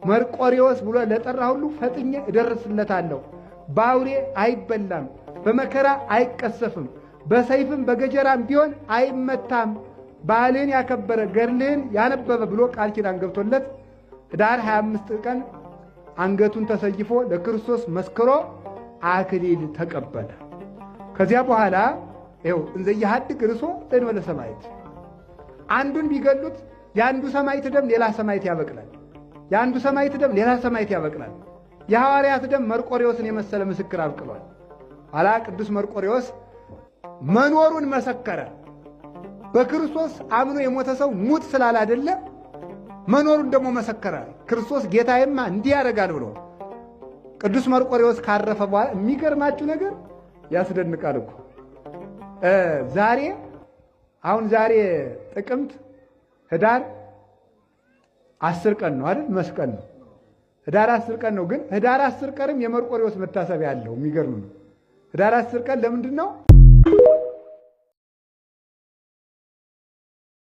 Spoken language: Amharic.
መርቆሬዎስ ብሎ ለጠራ ሁሉ ፈጥኜ እደርስለታለሁ። ባውሬ አይበላም፣ በመከራ አይቀሰፍም፣ በሰይፍም በገጀራም ቢሆን አይመታም። ባህልህን ያከበረ ገድልህን ያነበበ ብሎ ቃል ኪዳን ገብቶለት ኅዳር 25 ቀን አንገቱን ተሰይፎ ለክርስቶስ መስክሮ አክሊል ተቀበለ። ከዚያ በኋላ ይኸው እንዘ ይሐድግ ርእሶ ለእንበለ ሰማዕት። አንዱን ቢገሉት የአንዱ ሰማዕት ደም ሌላ ሰማዕት ያበቅላል። የአንዱ ሰማዕት ደም ሌላ ሰማዕት ያበቅላል። የሐዋርያት ደም መርቆሬዎስን የመሰለ ምስክር አብቅሏል። ኋላ ቅዱስ መርቆሬዎስ መኖሩን መሰከረ። በክርስቶስ አምኖ የሞተ ሰው ሙት ስላላደለ መኖሩን ደግሞ መሰከረ። ክርስቶስ ጌታዬማ እንዲህ ያደርጋል ብሎ ቅዱስ መርቆሬዎስ ካረፈ በኋላ የሚገርማችሁ ነገር ያስደንቃል እኮ ዛሬ ጥቅምት ኅዳር 10 ቀን ነው አይደል? መስቀል ነው። ኅዳር 10 ቀን ነው። ግን ኅዳር 10 ቀንም የመርቆሬዎስ መታሰቢያ አለው። የሚገርም ነው። ኅዳር 10 ቀን ለምንድን ነው?